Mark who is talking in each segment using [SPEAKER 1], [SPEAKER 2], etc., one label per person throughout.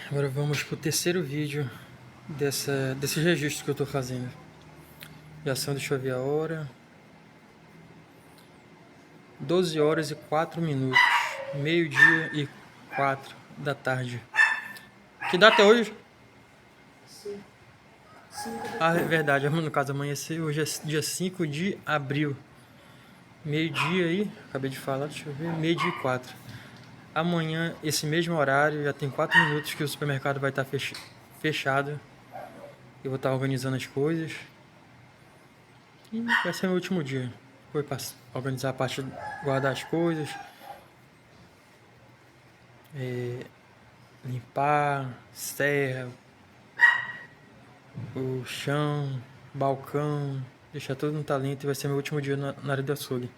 [SPEAKER 1] Agora vamos pro terceiro vídeo desses registros que eu tô fazendo. Já são, deixa eu ver a hora. 12 horas e 4 minutos. Meio-dia e 4 da tarde. Que data é hoje? Ah, é verdade, no caso amanhecer. Hoje é dia 5 de abril. Meio-dia aí, acabei de falar, deixa eu ver. Meio-dia e 4. Amanhã, esse mesmo horário, já tem 4 minutos que o supermercado vai estar fechado. Eu vou estar organizando as coisas. E vai ser meu último dia. Foi para organizar a parte de guardar as coisas, limpar, serra, o chão, balcão, deixar tudo no talento e vai ser meu último dia na área do açougue.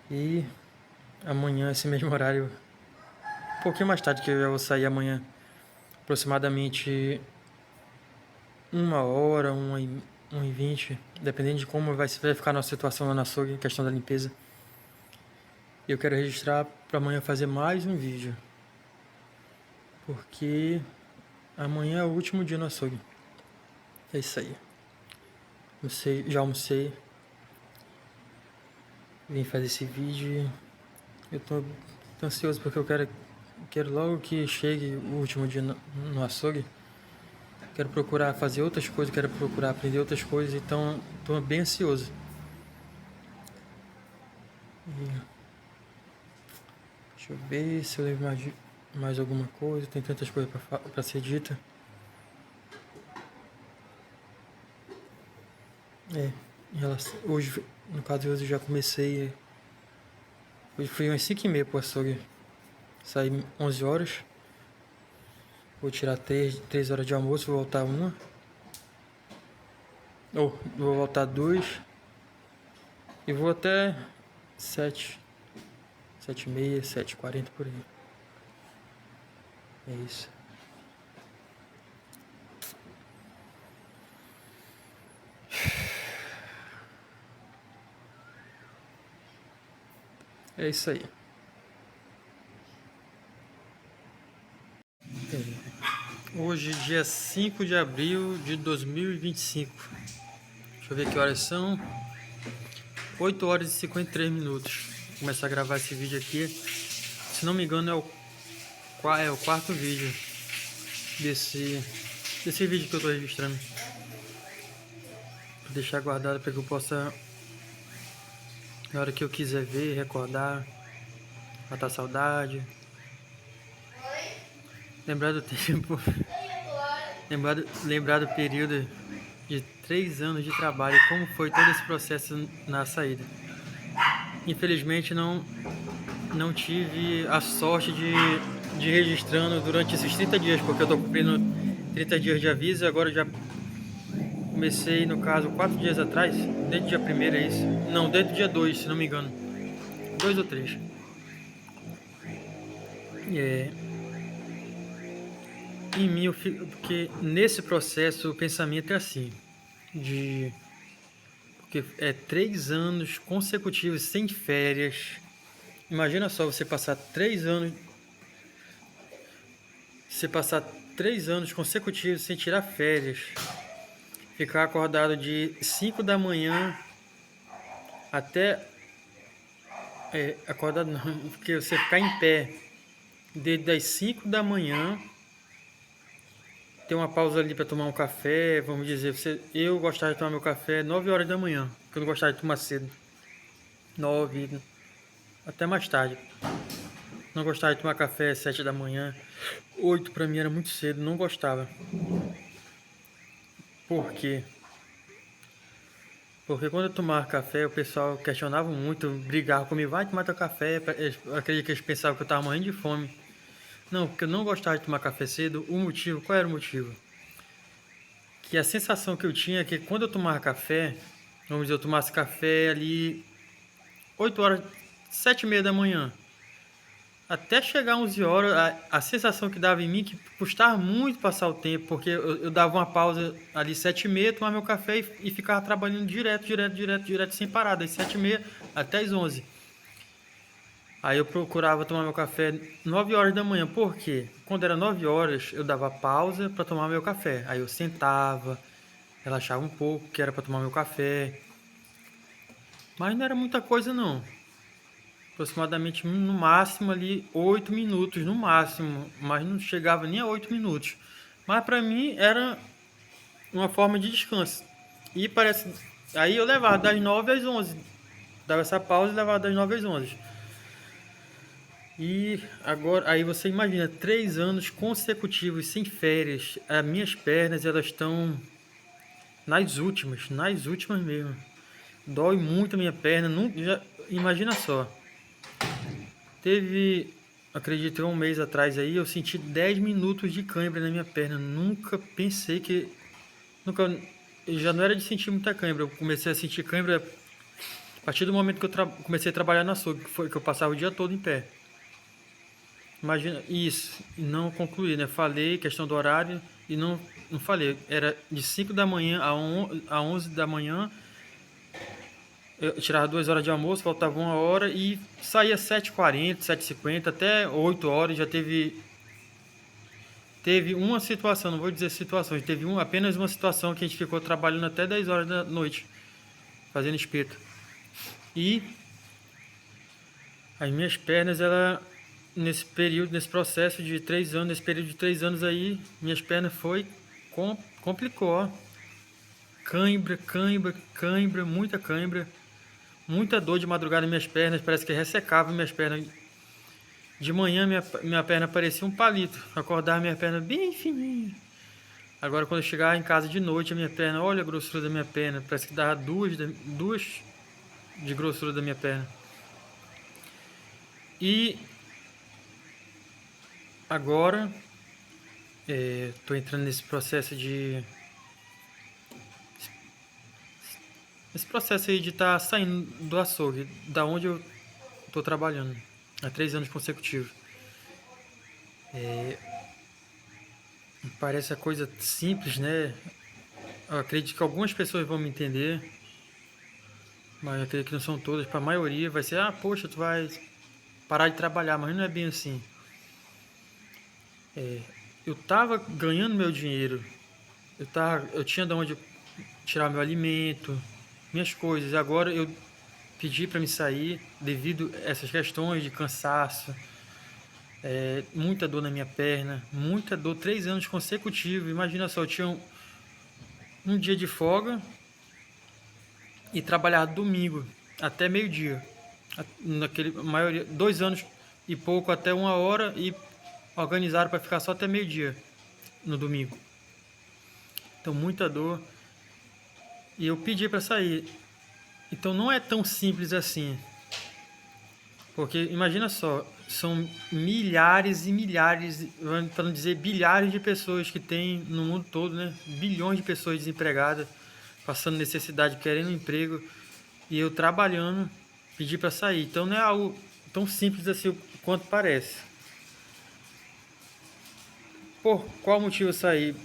[SPEAKER 1] E amanhã, esse mesmo horário, um pouquinho mais tarde, que eu já vou sair amanhã, aproximadamente 1 hora, 1h20, dependendo de como vai ficar a nossa situação lá no açougue, questão da limpeza. Eu quero registrar para amanhã fazer mais um vídeo, porque amanhã é o último dia no açougue. É isso aí. Já almocei. Vim fazer esse vídeo. Eu tô ansioso porque eu quero logo que chegue o último dia no açougue. Quero procurar fazer outras coisas, quero procurar aprender outras coisas, então tô bem ansioso. Deixa eu ver se eu lembro mais alguma coisa. Tem tantas coisas para ser dita. Hoje, no caso, hoje eu já comecei. Hoje fui umas 5h30 pro açougue. Saí 11 horas. Vou tirar 3 horas de almoço, vou voltar 1. Vou voltar 2. E vou até 7. 7h30, 7h40 por aí. É isso. É isso aí. Hoje, dia 5 de abril de 2025. Deixa eu ver que horas são. 8 horas e 53 minutos. Vou começar a gravar esse vídeo aqui. Se não me engano, é o quarto vídeo desse vídeo que eu tô registrando. Vou deixar guardado para que eu possa, na hora que eu quiser ver, recordar, matar saudade. Lembrar do tempo. lembrar do período de 3 anos de trabalho, como foi todo esse processo na saída. Infelizmente não tive a sorte de registrando durante esses 30 dias, porque eu tô cumprindo 30 dias de aviso e agora já comecei, no caso, 4 dias atrás, desde o dia 1º, é isso? Não, desde o dia 2, se não me engano. 2 ou 3. Em mim, porque nesse processo o pensamento é assim, porque é 3 anos consecutivos sem férias. Imagina só você passar 3 anos consecutivos sem tirar férias, ficar acordado de 5 da manhã até acordado não, porque você ficar em pé desde as 5 da manhã, ter uma pausa ali para tomar um café, vamos dizer, eu gostava de tomar meu café 9 horas da manhã, porque eu não gostava de tomar cedo. 9, até mais tarde. Não gostava de tomar café 7 da manhã. 8 para mim era muito cedo, não gostava. Por quê? Porque quando eu tomava café, o pessoal questionava muito, brigava comigo, vai tomar teu café. Eu acredito que eles pensavam que eu estava morrendo de fome. Não, porque eu não gostava de tomar café cedo. O motivo, qual era o motivo? Que a sensação que eu tinha é que quando eu tomava café, vamos dizer, eu tomasse café ali 8 horas, 7h30 da manhã, até chegar 11 horas, a sensação que dava em mim que custava muito passar o tempo, porque eu dava uma pausa ali 7h30, tomava meu café e ficava trabalhando direto, sem parar, das 7h30 até as 11. Aí eu procurava tomar meu café 9 horas da manhã. Por quê? Quando era 9 horas, eu dava pausa para tomar meu café. Aí eu sentava, relaxava um pouco, que era para tomar meu café. Mas não era muita coisa não. Aproximadamente no máximo ali 8 minutos, no máximo. Mas não chegava nem a 8 minutos. Mas para mim era uma forma de descanso. E parece. Aí eu levava das 9 às 11. Dava essa pausa e levava das 9 às 11. E agora, aí você imagina, 3 anos consecutivos sem férias. As minhas pernas, elas estão nas últimas mesmo. Dói muito a minha perna. Não, já, imagina só. Teve, acredito, um mês atrás aí, eu senti 10 minutos de cãibra na minha perna. Nunca pensei que. Nunca. Já não era de sentir muita cãibra. Eu comecei a sentir cãibra a partir do momento que eu comecei a trabalhar na açougue, que foi que eu passava o dia todo em pé. Imagina isso, e não concluí, né? Falei questão do horário e não falei. Era de 5 da manhã a 11 da manhã. Eu tirava 2 horas de almoço, faltava 1 hora e saía 7h40, 7h50, até 8 horas. Já teve uma situação, não vou dizer situações, teve apenas uma situação que a gente ficou trabalhando até 10 horas da noite, fazendo espeto. E as minhas pernas, ela nesse período, nesse processo de 3 anos, nesse período de 3 anos aí, minhas pernas complicou, ó. Cãibra, cãibra, cãibra, muita dor de madrugada nas minhas pernas, parece que ressecava minhas pernas. De manhã minha perna parecia um palito, acordava minha perna bem fininha. Agora quando eu chegar em casa de noite, a minha perna, olha a grossura da minha perna, parece que dava duas de grossura da minha perna. E agora estou entrando nesse processo aí de estar saindo do açougue, da onde eu estou trabalhando há 3 anos consecutivos. Parece a coisa simples, né? Eu acredito que algumas pessoas vão me entender, mas eu acredito que não são todas. Para a maioria vai ser, poxa, tu vai parar de trabalhar, mas não é bem assim. Eu estava ganhando meu dinheiro, eu tinha de onde tirar meu alimento, minhas coisas. Agora eu pedi para me sair devido a essas questões de cansaço, muita dor na minha perna, muita dor, 3 anos consecutivos. Imagina só, eu tinha um dia de folga e trabalhava domingo até meio-dia. Naquele maioria, 2 anos e pouco até 1 hora e organizaram para ficar só até meio-dia no domingo. Então muita dor. E eu pedi para sair. Então não é tão simples assim. Porque imagina só, são milhares e milhares, para não dizer bilhares de pessoas que tem no mundo todo, né? Bilhões de pessoas desempregadas, passando necessidade, querendo um emprego, e eu trabalhando, pedi para sair. Então não é algo tão simples assim quanto parece. Por qual motivo eu saí?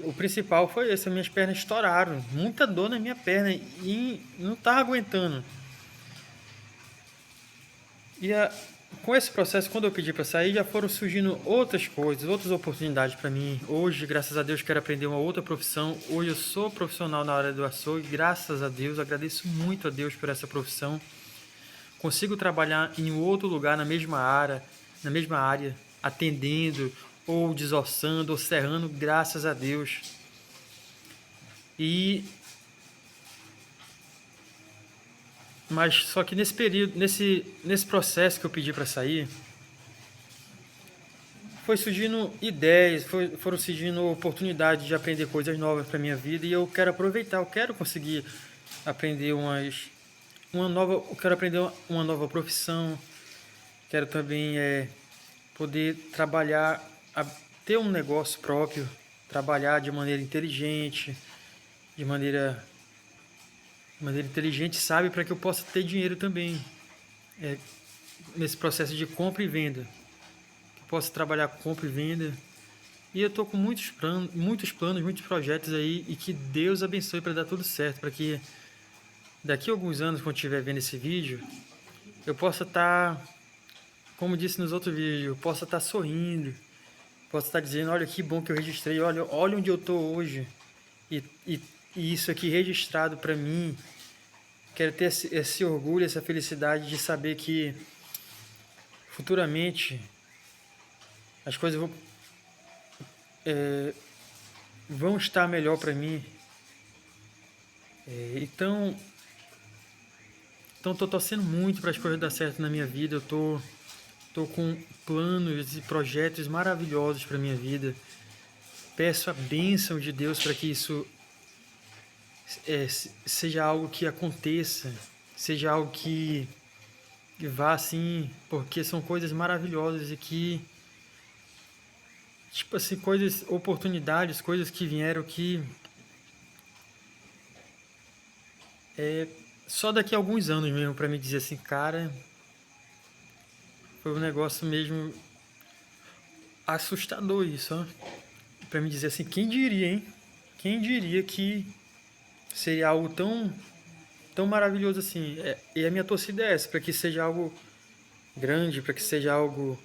[SPEAKER 1] O principal foi esse, minhas pernas estouraram, muita dor na minha perna e não estava aguentando. E com esse processo, quando eu pedi para sair, já foram surgindo outras coisas, outras oportunidades para mim. Hoje, graças a Deus, quero aprender uma outra profissão. Hoje eu sou profissional na área do açougue, graças a Deus, agradeço muito a Deus por essa profissão. Consigo trabalhar em outro lugar, na mesma área, atendendo, ou desossando, ou serrando, graças a Deus. Mas só que nesse período, nesse processo que eu pedi para sair, foi surgindo ideias, foram surgindo oportunidades de aprender coisas novas para minha vida e eu quero aproveitar, eu quero conseguir aprender eu quero aprender uma nova profissão, quero também poder trabalhar, ter um negócio próprio, trabalhar de maneira inteligente, de maneira inteligente, sabe, para que eu possa ter dinheiro também nesse processo de compra e venda, que eu possa trabalhar com compra e venda. E eu estou com muitos planos, muitos projetos aí, e que Deus abençoe para dar tudo certo, para que daqui a alguns anos, quando estiver vendo esse vídeo, eu possa estar, como disse nos outros vídeos, eu possa estar sorrindo, posso estar dizendo, olha que bom que eu registrei, olha onde eu estou hoje, e, e, e isso aqui registrado para mim. Quero ter esse orgulho, essa felicidade de saber que futuramente as coisas vão estar melhor para mim. Então estou torcendo muito para as coisas dar certo na minha vida. Eu tô com planos e projetos maravilhosos para minha vida. Peço a bênção de Deus para que isso seja algo que aconteça, seja algo que vá assim, porque são coisas maravilhosas e que, tipo assim, coisas, oportunidades, coisas que vieram que só daqui a alguns anos mesmo para me dizer assim, cara, foi um negócio mesmo assustador isso, ó. Para me dizer assim, quem diria, hein? Quem diria que seria algo tão maravilhoso assim? E a minha torcida é essa, para que seja algo grande, para que seja algo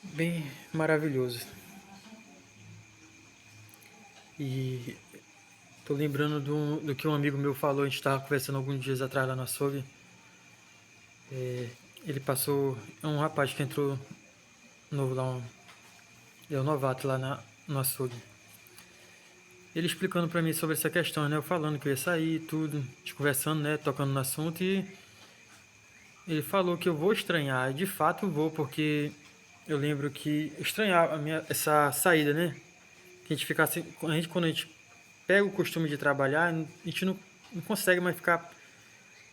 [SPEAKER 1] bem maravilhoso. E tô lembrando do que um amigo meu falou, a gente estava conversando alguns dias atrás lá no açougue. Ele passou, é um rapaz que entrou novo lá, é um novato lá no açougue. Ele explicando pra mim sobre essa questão, né? Eu falando que eu ia sair e tudo, a gente conversando, né? Tocando no assunto, e ele falou que eu vou estranhar. E de fato eu vou, porque eu lembro que estranhar essa saída, né? Que a gente fica assim, quando a gente pega o costume de trabalhar, a gente não consegue mais ficar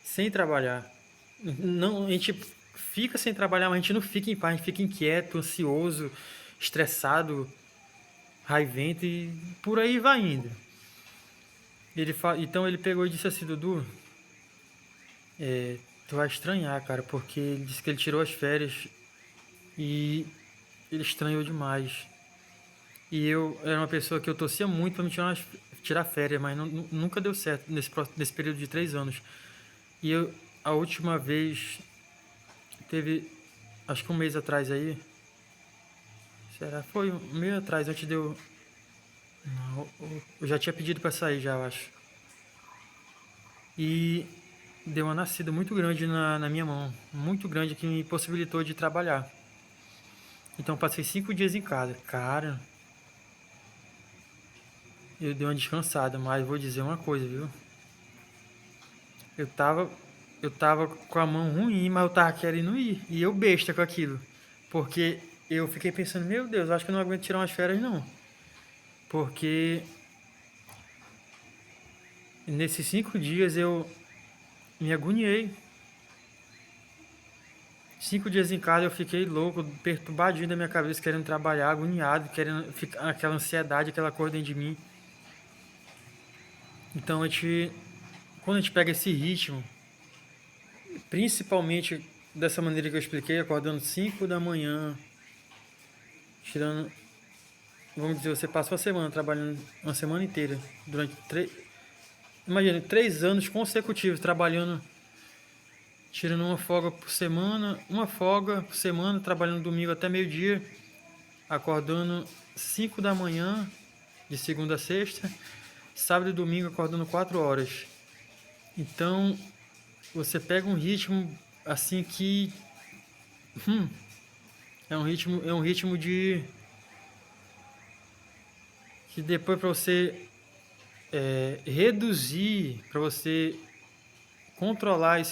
[SPEAKER 1] sem trabalhar. Não, a gente fica sem trabalhar, mas a gente não fica em paz, a gente fica inquieto, ansioso, estressado, raivento e por aí vai indo. Então ele pegou e disse assim, Dudu, tu vai estranhar, cara, porque ele disse que ele tirou as férias e ele estranhou demais. E eu era uma pessoa que eu torcia muito para me tirar férias, mas nunca deu certo nesse período de 3 anos. E a última vez, teve, acho que um mês atrás aí, será? Foi um mês atrás, antes de eu... Não, eu já tinha pedido para sair já, eu acho. E deu uma nascida muito grande na minha mão, muito grande, que me possibilitou de trabalhar. Então passei 5 dias em casa. Cara, eu dei uma descansada, mas vou dizer uma coisa, viu? Eu tava, eu tava com a mão ruim, mas eu tava querendo ir. E eu besta com aquilo. Porque eu fiquei pensando, meu Deus, acho que eu não aguento tirar umas férias não. Porque nesses 5 dias eu me agoniei. 5 dias em casa eu fiquei louco, perturbadinho da minha cabeça, querendo trabalhar, agoniado, querendo ficar aquela ansiedade, aquela coisa dentro de mim. Então quando a gente pega esse ritmo, principalmente dessa maneira que eu expliquei, acordando 5 da manhã, tirando, vamos dizer, você passou a semana trabalhando uma semana inteira, durante 3 anos consecutivos trabalhando, tirando uma folga por semana, trabalhando domingo até meio-dia, acordando 5 da manhã, de segunda a sexta, sábado e domingo acordando 4 horas. Então, você pega um ritmo assim que é um ritmo de que depois para você reduzir, para você controlar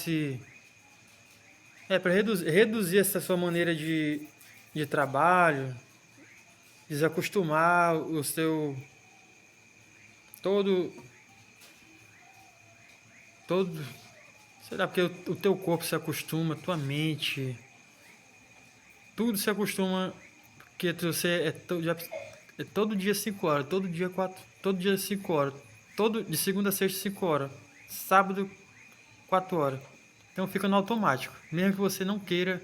[SPEAKER 1] para reduzir essa sua maneira de trabalho, desacostumar o seu todo todo, sei lá, porque o teu corpo se acostuma, tua mente, tudo se acostuma, porque você é todo dia 5 horas, todo dia 4, todo dia 5 horas, de segunda a sexta 5 horas, sábado 4 horas. Então fica no automático. Mesmo que você não queira,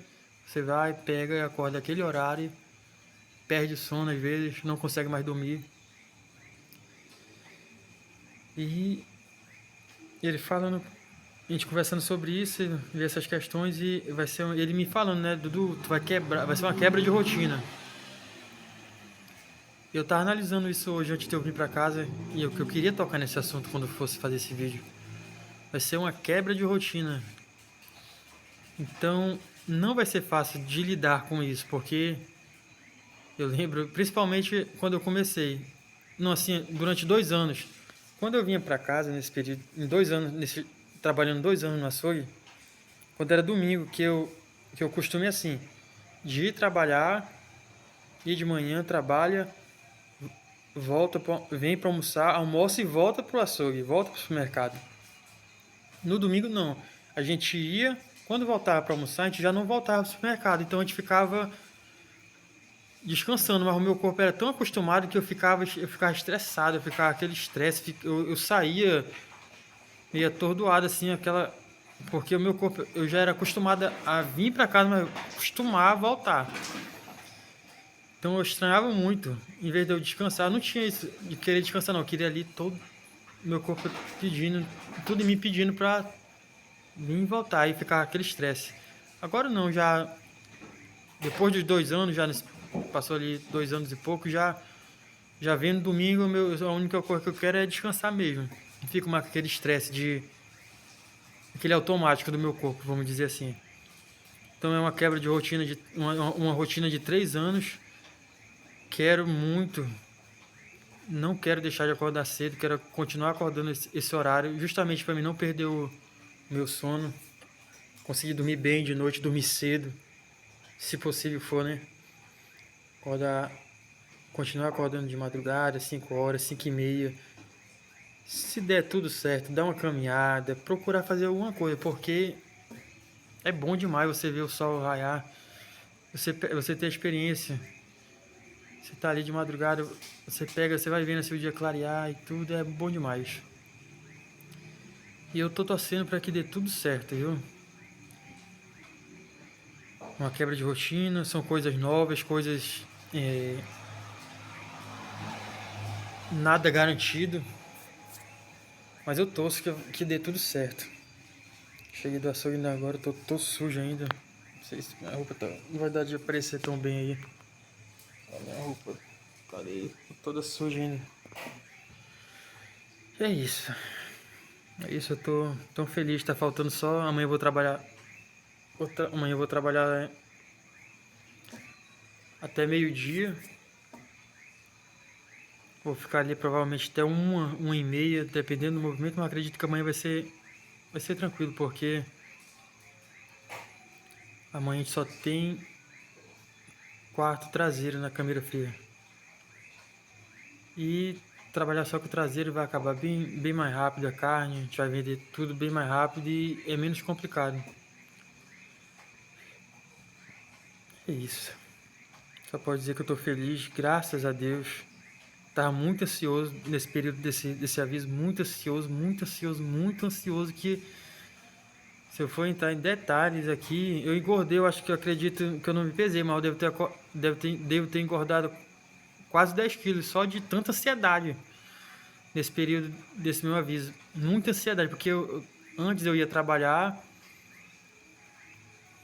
[SPEAKER 1] você vai, pega e acorda aquele horário, perde o sono às vezes, não consegue mais dormir. E ele falando a gente conversando sobre isso, ver essas questões e vai ser ele me falando, né, Dudu, tu vai quebrar, vai ser uma quebra de rotina. Eu tava analisando isso hoje antes de eu vir pra casa e eu queria tocar nesse assunto quando eu fosse fazer esse vídeo. Vai ser uma quebra de rotina. Então, não vai ser fácil de lidar com isso, porque eu lembro, principalmente quando eu comecei, não assim, durante 2 anos, quando eu vinha para casa nesse período, em 2 anos, trabalhando 2 anos no açougue, quando era domingo, que eu costume assim, de ir trabalhar, ir de manhã, trabalha, vem para almoçar, almoça e volta pro açougue, volta pro supermercado. No domingo não, a gente ia, quando voltava para almoçar, a gente já não voltava pro supermercado, então a gente ficava descansando, mas o meu corpo era tão acostumado que eu ficava estressado, eu ficava aquele estresse, eu saía meio atordoado assim, porque o meu corpo, eu já era acostumado a vir para casa, mas acostumar a voltar. Então eu estranhava muito, em vez de eu descansar, eu não tinha isso de querer descansar não, eu queria ali todo meu corpo pedindo, tudo em mim pedindo para vir e voltar e ficar aquele estresse. Agora não, já depois dos 2 anos, passou ali 2 anos e pouco, já vendo domingo, a única coisa que eu quero é descansar mesmo. Não fico mais com aquele estresse aquele automático do meu corpo, vamos dizer assim. Então é uma quebra de rotina, uma rotina de 3 anos. Quero muito, não quero deixar de acordar cedo, quero continuar acordando esse horário, justamente para mim não perder o meu sono, conseguir dormir bem de noite, dormir cedo, se possível for, né? Acordar, continuar acordando de madrugada, 5 horas, 5h30. Se der tudo certo, dar uma caminhada, procurar fazer alguma coisa, porque é bom demais você ver o sol raiar, você ter a experiência. Você tá ali de madrugada, você vai vendo assim, o dia clarear e tudo, é bom demais. E eu tô torcendo para que dê tudo certo, viu? Uma quebra de rotina, são coisas novas, coisas nada garantido, mas eu torço que dê tudo certo. Cheguei do açougue ainda agora, tô sujo ainda. Não sei se minha roupa não vai dar de aparecer tão bem aí. A minha roupa, cadê? Toda suja ainda. É isso. É isso, eu tô tão feliz, tá faltando só. Amanhã eu vou trabalhar. Amanhã eu vou trabalhar até meio-dia. Vou ficar ali provavelmente até 1h30, dependendo do movimento, mas acredito que amanhã vai ser tranquilo, porque amanhã a gente só tem quarto traseiro na câmera fria. E trabalhar só com o traseiro vai acabar bem mais rápido a carne, a gente vai vender tudo bem mais rápido e é menos complicado. É isso. Só posso dizer que eu tô feliz, graças a Deus. Tava muito ansioso nesse período desse aviso, muito ansioso, muito ansioso, muito ansioso, que se eu for entrar em detalhes aqui, eu engordei, eu acredito que eu não me pesei, mas eu devo ter engordado quase 10 quilos só de tanta ansiedade nesse período desse meu aviso. Muita ansiedade, porque antes eu ia trabalhar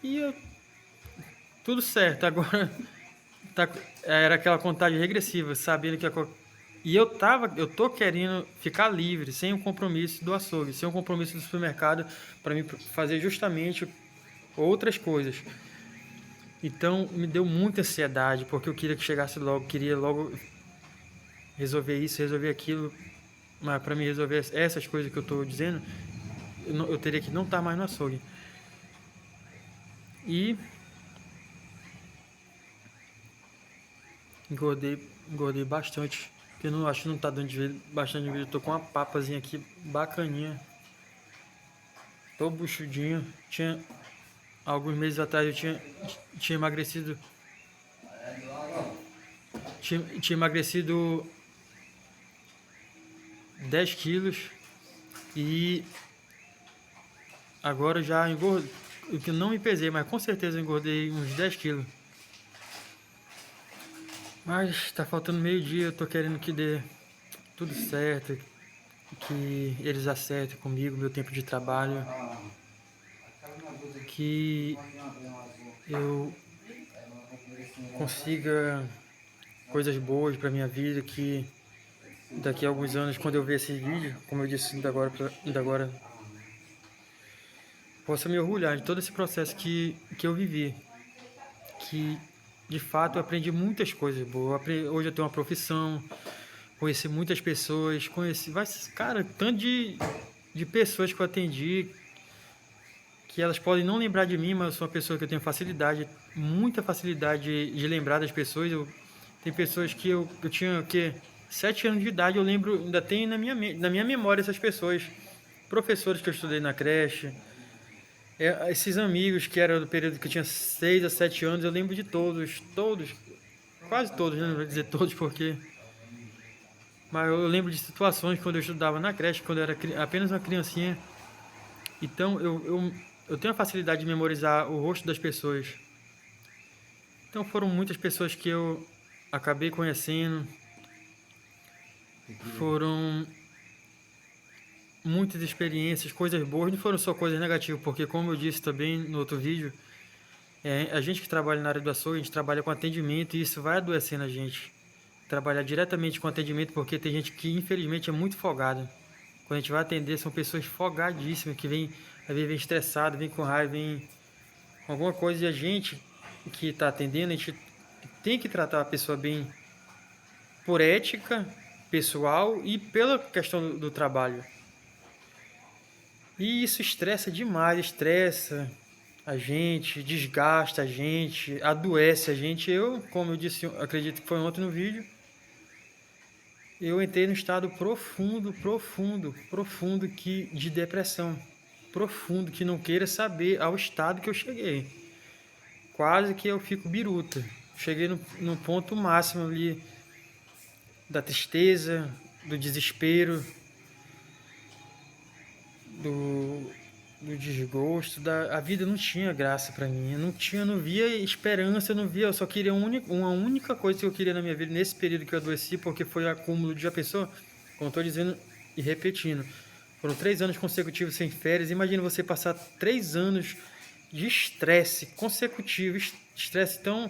[SPEAKER 1] e tudo certo, agora era aquela contagem regressiva, sabendo que e eu tô querendo ficar livre, sem o compromisso do açougue, sem o compromisso do supermercado, para mim fazer justamente outras coisas. Então me deu muita ansiedade, porque eu queria que chegasse logo, queria logo resolver isso, resolver aquilo, mas para me resolver essas coisas que eu tô dizendo, eu teria que não estar mais no açougue. E engordei bastante. Porque eu não acho que não tá dando bastante vídeo. Eu tô com uma papazinha aqui bacaninha. Tô buchudinho. Alguns meses atrás eu tinha emagrecido. Tinha emagrecido 10 quilos. E agora já engordei. O que não me pesei, mas com certeza eu engordei uns 10 quilos. Mas tá faltando meio-dia, eu tô querendo que dê tudo certo. que eles acertem comigo meu tempo de trabalho, que eu consiga coisas boas para minha vida, que daqui a alguns anos, quando eu ver esse vídeo, como eu disse ainda agora, possa me orgulhar de todo esse processo que eu vivi, que de fato eu aprendi muitas coisas boas. Hoje eu tenho uma profissão, conheci muitas pessoas, cara, tanto de pessoas que eu atendi, que elas podem não lembrar de mim, mas eu sou uma pessoa que eu tenho facilidade, muita facilidade de lembrar das pessoas. Tem pessoas que eu tinha, 7 anos de idade, eu lembro, ainda tenho na minha memória essas pessoas. Professores que eu estudei na creche, esses amigos que eram do período que eu tinha 6 a 7 anos, eu lembro de todos, quase todos, né? Não vou dizer todos porque... Mas eu lembro de situações quando eu estudava na creche, quando eu era apenas uma criancinha. Então eu tenho a facilidade de memorizar o rosto das pessoas. Então foram muitas pessoas que eu acabei conhecendo. Foram muitas experiências, coisas boas, não foram só coisas negativas, porque como eu disse também no outro vídeo, a gente que trabalha na área do açougue, a gente trabalha com atendimento e isso vai adoecendo a gente. Trabalhar diretamente com atendimento, porque tem gente que infelizmente é muito folgada. Quando a gente vai atender, são pessoas folgadíssimas, que às vezes vem estressado, vem com raiva, vem com alguma coisa, e a gente que está atendendo, a gente tem que tratar a pessoa bem por ética pessoal e pela questão do trabalho. E isso estressa demais, estressa a gente, desgasta a gente, adoece a gente. Como eu disse, acredito que foi ontem no vídeo, eu entrei no estado profundo de depressão. Profundo, que não queira saber ao estado que eu cheguei. Quase que eu fico biruta. Cheguei no ponto máximo ali da tristeza, do desespero, do desgosto. A vida não tinha graça pra mim. Eu não via esperança, eu só queria uma única coisa que eu queria na minha vida nesse período que eu adoeci, porque foi acúmulo de já pessoa, como eu tô dizendo e repetindo. Foram 3 anos consecutivos sem férias. Imagina você passar 3 anos de estresse consecutivo, estresse. Então,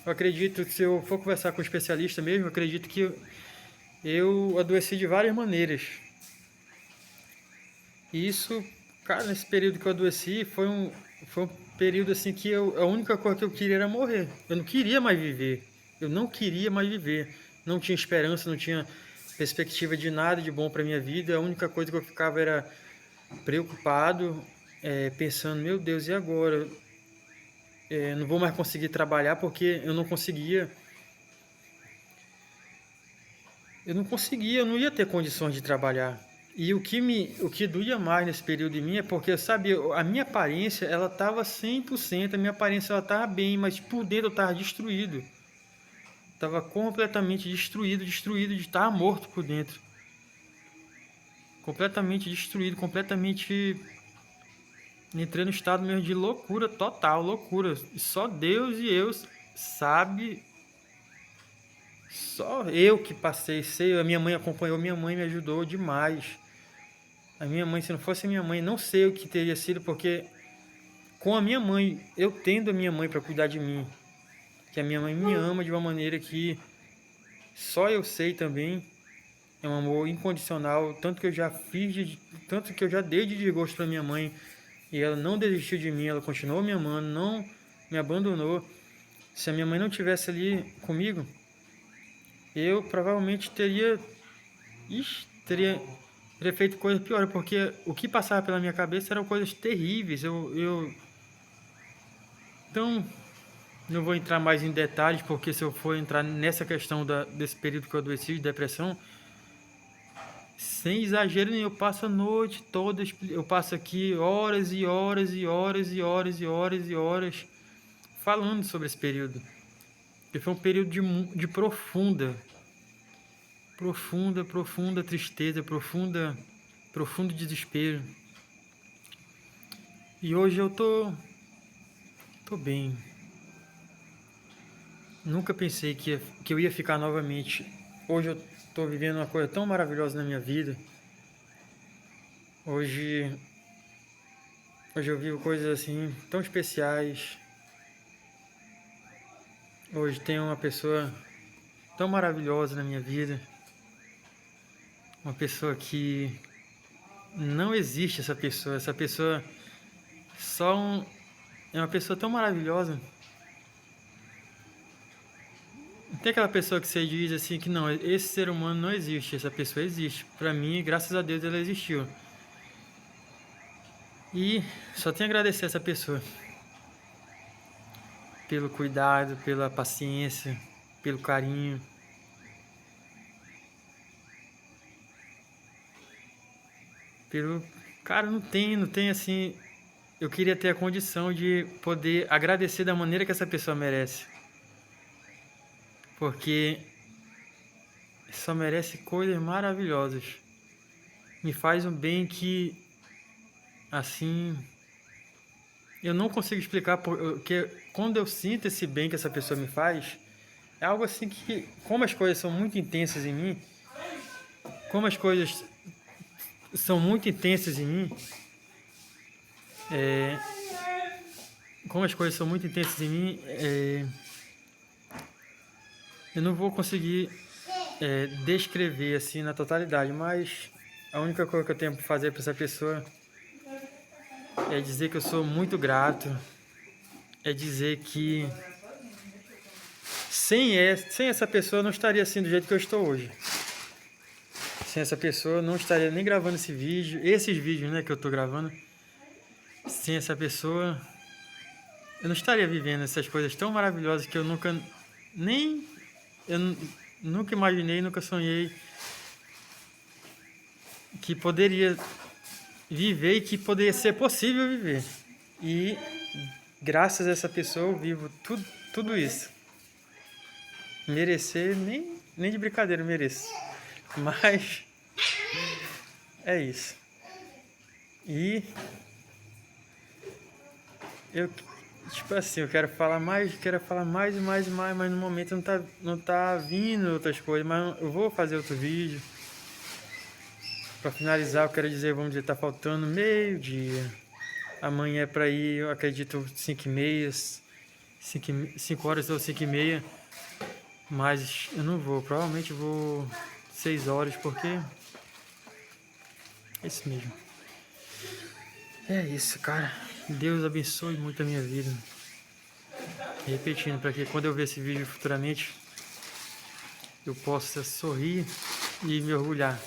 [SPEAKER 1] eu acredito que se eu for conversar com um especialista mesmo, eu acredito que eu adoeci de várias maneiras. E isso, cara, nesse período que eu adoeci, foi um período assim que a única coisa que eu queria era morrer. Eu não queria mais viver. Eu não queria mais viver. Não tinha esperança, não tinha perspectiva de nada de bom para minha vida. A única coisa que eu ficava era preocupado, pensando, meu Deus, e agora? Não vou mais conseguir trabalhar porque eu não conseguia. Eu não ia ter condições de trabalhar. E o que doía mais nesse período em mim é porque, sabe, a minha aparência, ela estava 100%, a minha aparência ela estava bem, mas por dentro eu estava destruído. Estava completamente destruído de estar morto por dentro. Completamente destruído, completamente... Entrei no estado mesmo de loucura total, loucura. Só Deus e eu sabe. Só eu que passei, a minha mãe acompanhou, minha mãe me ajudou demais. A minha mãe, se não fosse a minha mãe, não sei o que teria sido, porque com a minha mãe, eu tendo a minha mãe para cuidar de mim, que a minha mãe me ama de uma maneira que só eu sei também. É um amor incondicional, tanto que eu já dei de desgosto para minha mãe e ela não desistiu de mim, ela continuou me amando, não me abandonou. Se a minha mãe não tivesse ali comigo, eu provavelmente teria feito coisas piores, porque o que passava pela minha cabeça eram coisas terríveis. Então, não vou entrar mais em detalhes, porque se eu for entrar nessa questão desse período que eu adoeci de depressão, sem exagero nenhum, eu passo a noite toda, eu passo aqui horas e horas e horas e horas e horas e horas falando sobre esse período. Que foi um período de profunda tristeza, profundo desespero. E hoje eu tô bem. Nunca pensei que eu ia ficar novamente. Hoje eu tô vivendo uma coisa tão maravilhosa na minha vida. Hoje, hoje eu vivo coisas assim tão especiais. Hoje tem uma pessoa tão maravilhosa na minha vida. Uma pessoa que não existe essa pessoa. Essa pessoa é uma pessoa tão maravilhosa. Tem aquela pessoa que você diz assim que não, esse ser humano não existe, essa pessoa existe. Pra mim, graças a Deus, ela existiu. E só tenho a agradecer a essa pessoa pelo cuidado, pela paciência, pelo carinho. Pelo... Cara, não tem assim. Eu queria ter a condição de poder agradecer da maneira que essa pessoa merece. Porque só merece coisas maravilhosas. Me faz um bem que, assim, eu não consigo explicar porque quando eu sinto esse bem que essa pessoa me faz, é algo assim que, como as coisas são muito intensas em mim, como as coisas são muito intensas em mim, é, como as coisas são muito intensas em mim, eu não vou conseguir descrever assim na totalidade, mas a única coisa que eu tenho para fazer para essa pessoa é dizer que eu sou muito grato, é dizer que sem essa pessoa eu não estaria assim do jeito que eu estou hoje. Sem essa pessoa eu não estaria nem gravando esses vídeos, né, que eu estou gravando. Sem essa pessoa eu não estaria vivendo essas coisas tão maravilhosas que eu nunca nunca imaginei, nunca sonhei que poderia viver e que poderia ser possível viver. E graças a essa pessoa eu vivo tudo isso. Merecer, nem de brincadeira eu mereço. Mas é isso. E eu, tipo assim, eu quero falar mais e mais, mas no momento não tá vindo outras coisas. Mas eu vou fazer outro vídeo. Pra finalizar, eu quero dizer, vamos dizer, tá faltando meio-dia. Amanhã é pra ir, eu acredito, 5h30, 5 horas ou 5h30. Mas eu não vou, provavelmente vou 6 horas, porque é isso mesmo. É isso, cara. Deus abençoe muito a minha vida. Repetindo, para que quando eu ver esse vídeo futuramente, eu possa sorrir e me orgulhar